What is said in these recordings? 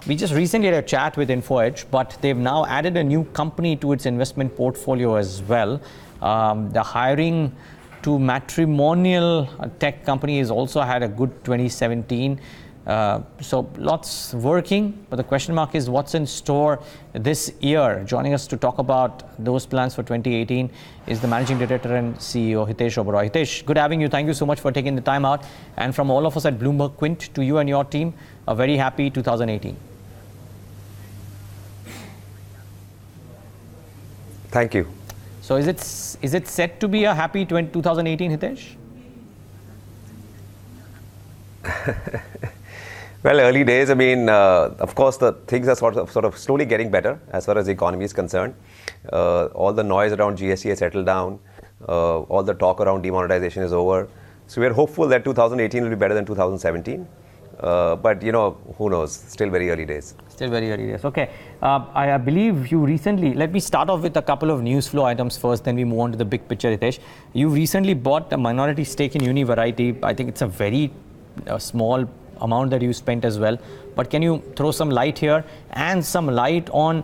We just recently had a chat with Infoedge, but they've now added a new company to its investment portfolio as well. The hiring to matrimonial tech company has also had a good 2017. So lots working, but the question mark is what's in store this year. Joining us to talk about those plans for 2018 is the Managing Director and CEO Hitesh Oberoi. Hitesh, good having you. Thank you so much for taking the time out. And from all of us at BloombergQuint to you and your team, a very happy 2018. Thank you. So is it set to be a happy 2018, Hitesh? Well, early days. I mean, of course, the things are sort of slowly getting better as far as the economy is concerned. All the noise around GST has settled down. All the talk around demonetization is over. So we are hopeful that 2018 will be better than 2017. But, you know, who knows? Still very early days. Still very early days. Okay. I believe you recently, let me start off with a couple of news flow items first, then we move on to the big picture, Hitesh. You recently bought a minority stake in Univariety. I think it's a very small amount that you spent as well. But can you throw some light here and some light on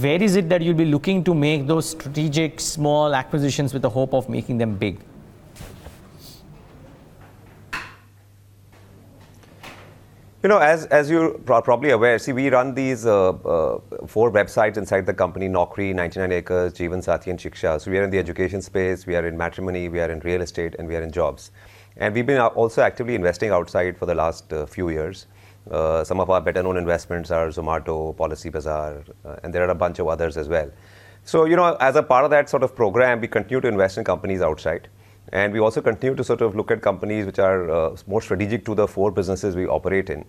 where is it that you'll be looking to make those strategic small acquisitions with the hope of making them big? You know, as you're probably aware, see, we run these 4 websites inside the company: Naukri, 99 Acres, Jeevan Sathi, and Shiksha. So we are in the education space, we are in matrimony, we are in real estate, and we are in jobs. And we've been also actively investing outside for the last few years. Some of our better-known investments are Zomato, Policy Bazaar, and there are a bunch of others as well. So, you know, as a part of that sort of program, we continue to invest in companies outside. And we also continue to sort of look at companies which are more strategic to the 4 businesses we operate in.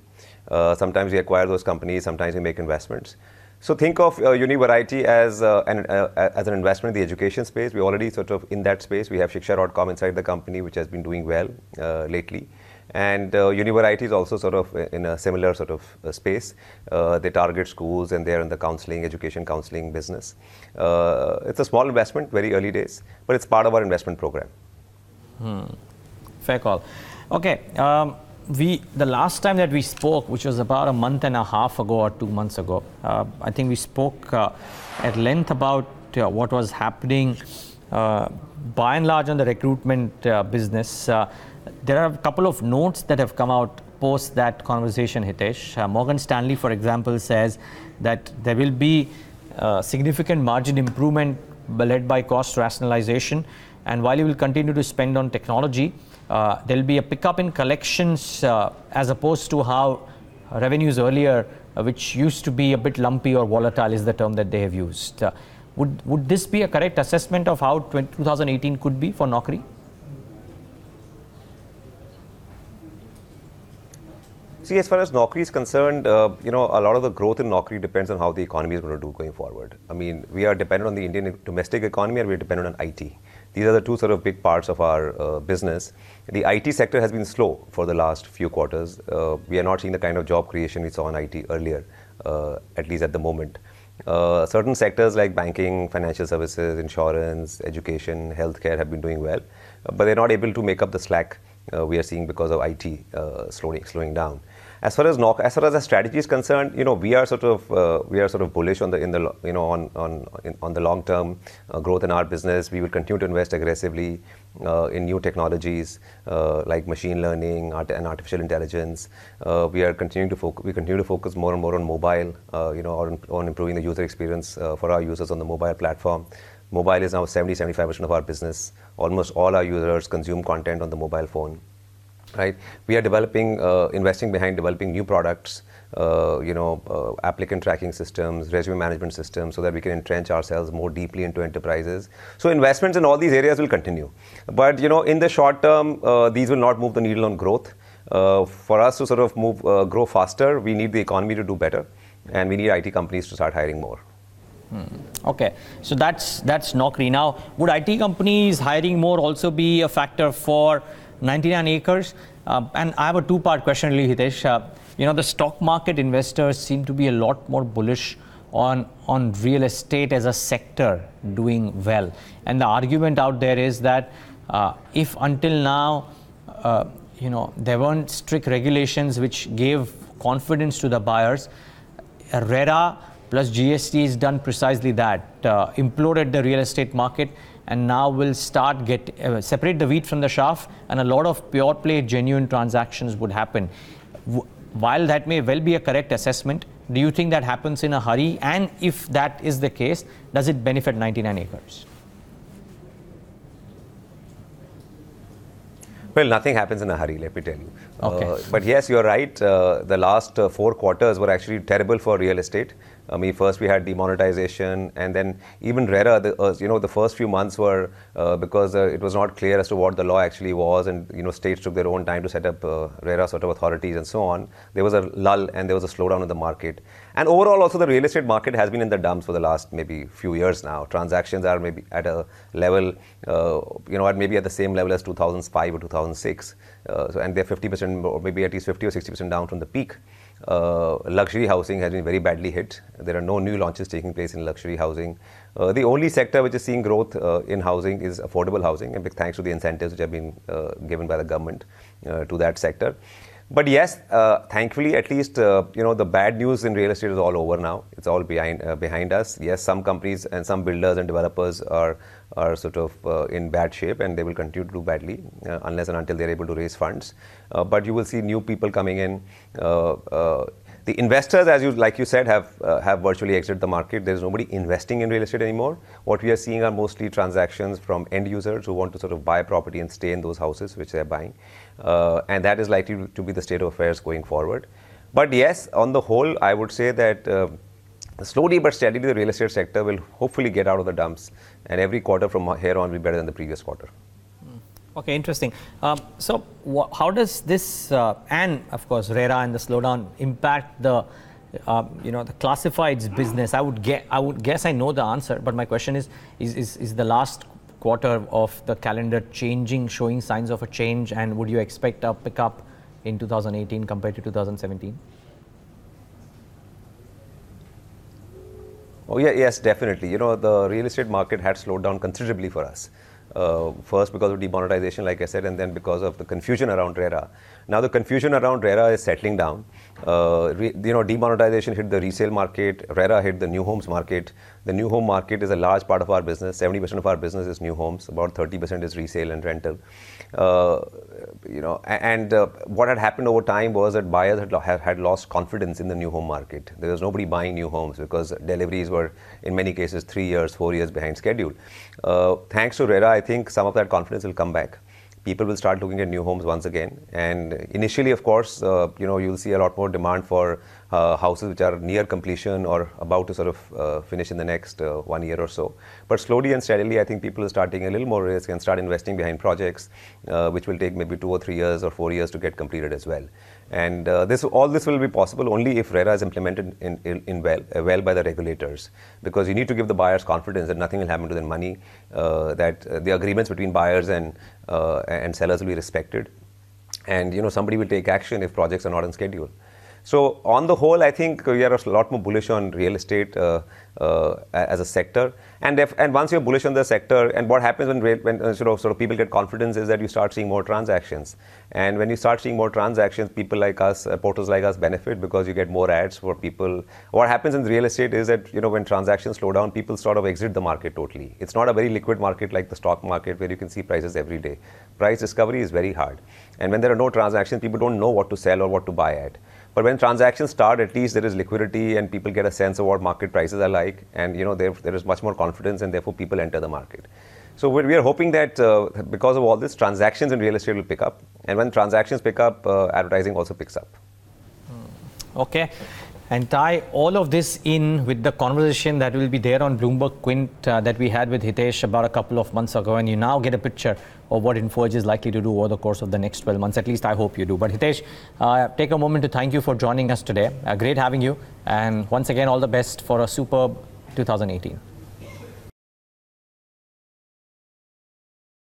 Sometimes we acquire those companies, sometimes we make investments. So think of Univariety as an investment in the education space. We're already sort of in that space. We have Shiksha.com inside the company, which has been doing well lately. And Univariety is also sort of in a similar sort of space. They target schools and they're in the counseling, education counseling business. It's a small investment, very early days, but it's part of our investment program. Fair call. Okay. The last time that we spoke, which was about a month and a half ago or 2 months ago, I think we spoke at length about what was happening by and large on the recruitment business. There are a couple of notes that have come out post that conversation, Hitesh. Morgan Stanley, for example, says that there will be significant margin improvement led by cost rationalization. And while you will continue to spend on technology, there will be a pickup in collections as opposed to how revenues earlier, which used to be a bit lumpy or volatile is the term that they have used. Would this be a correct assessment of how 2018 could be for Naukri? See, as far as Naukri is concerned, you know, a lot of the growth in Naukri depends on how the economy is going to do going forward. I mean, we are dependent on the Indian domestic economy and we're dependent on IT. These are the 2 sort of big parts of our business. The IT sector has been slow for the last few quarters. We are not seeing the kind of job creation we saw in IT earlier, at least at the moment. Certain sectors like banking, financial services, insurance, education, healthcare have been doing well, but they're not able to make up the slack we are seeing because of IT slowing down. As far as the strategy is concerned, you know, we are sort of bullish on the long term growth in our business. We will continue to invest aggressively in new technologies like machine learning and artificial intelligence. We continue to focus more and more on mobile, on improving the user experience for our users on the mobile platform. Mobile is now 70-75% of our business. Almost all our users consume content on the mobile phone. Right, we are investing behind developing new products, applicant tracking systems, resume management systems, so that we can entrench ourselves more deeply into enterprises. So investments in all these areas will continue, but you know, in the short term, these will not move the needle on growth. For us to sort of grow faster, we need the economy to do better, and we need IT companies to start hiring more. Okay, so that's Naukri. Now, would IT companies hiring more also be a factor for 99 Acres? And I have a 2-part question really, Hitesh. You know, the stock market investors seem to be a lot more bullish on real estate as a sector doing well. And the argument out there is that if until now, there weren't strict regulations which gave confidence to the buyers, RERA plus GST has done precisely that, imploded the real estate market, and now will start separate the wheat from the chaff, and a lot of pure play genuine transactions would happen. While that may well be a correct assessment, do you think that happens in a hurry? And if that is the case, does it benefit 99 acres? Well, nothing happens in a hurry, let me tell you. Okay. But yes, you're right. The last 4 quarters were actually terrible for real estate. I mean, first we had demonetization, and then even RERA, the first few months were because it was not clear as to what the law actually was, and states took their own time to set up RERA sort of authorities and so on. There was a lull and there was a slowdown in the market. And overall, also the real estate market has been in the dumps for the last maybe few years now. Transactions are maybe at a level, maybe at the same level as 2005 or 2006, and they're 50% or maybe at least 50 or 60% down from the peak. Luxury housing has been very badly hit. There are no new launches taking place in luxury housing. The only sector which is seeing growth in housing is affordable housing, and big thanks to the incentives which have been given by the government to that sector. But yes, thankfully, at least the bad news in real estate is all over now. It's all behind us. Yes, some companies and some builders and developers are sort of in bad shape, and they will continue to do badly unless and until they're able to raise funds. But you will see new people coming in. The investors, like you said, have virtually exited the market. There's nobody investing in real estate anymore. What we are seeing are mostly transactions from end users who want to sort of buy property and stay in those houses which they're buying. And that is likely to be the state of affairs going forward. But yes, on the whole, I would say that slowly but steadily the real estate sector will hopefully get out of the dumps, and every quarter from here on will be better than the previous quarter. Okay, interesting. So how does this and of course RERA and the slowdown impact the the classifieds business? I would guess I know the answer, but my question is the last quarter of the calendar changing, showing signs of a change, and would you expect a pickup in 2018 compared to 2017? Oh yeah, yes, definitely. The real estate market had slowed down considerably for us. First because of demonetization, like I said, and then because of the confusion around RERA. Now the confusion around RERA is settling down. Demonetization hit the resale market, RERA hit the new homes market. The new home market is a large part of our business. 70% of our business is new homes, about 30% is resale and rental. What had happened over time was that buyers had lost confidence in the new home market. There was nobody buying new homes because deliveries were in many cases 3 years, 4 years behind schedule. Thanks to RERA, I think some of that confidence will come back. People will start looking at new homes once again. And initially, of course, you'll see a lot more demand for houses which are near completion or about to sort of finish in the next 1 year or so. But slowly and steadily, I think people will start taking a little more risk and start investing behind projects which will take maybe 2 or 3 years or 4 years to get completed as well. And all this will be possible only if RERA is implemented well by the regulators, because you need to give the buyers confidence that nothing will happen to their money, that the agreements between buyers and sellers will be respected, and somebody will take action if projects are not on schedule. So on the whole, I think we are a lot more bullish on real estate as a sector. And once you're bullish on the sector, and what happens when sort of people get confidence is that you start seeing more transactions. And when you start seeing more transactions, people like us, portals like us benefit because you get more ads for people. What happens in real estate is that when transactions slow down, people sort of exit the market totally. It's not a very liquid market like the stock market where you can see prices every day. Price discovery is very hard. And when there are no transactions, people don't know what to sell or what to buy at. But when transactions start, at least there is liquidity and people get a sense of what market prices are like, and there is much more confidence, and therefore people enter the market. So we are hoping that because of all this, transactions in real estate will pick up, and when transactions pick up, advertising also picks up. Okay. And tie all of this in with the conversation that will be there on BloombergQuint that we had with Hitesh about a couple of months ago, and you now get a picture of what Infoedge is likely to do over the course of the next 12 months. At least I hope you do. But Hitesh, take a moment to thank you for joining us today. Great having you. And once again, all the best for a superb 2018.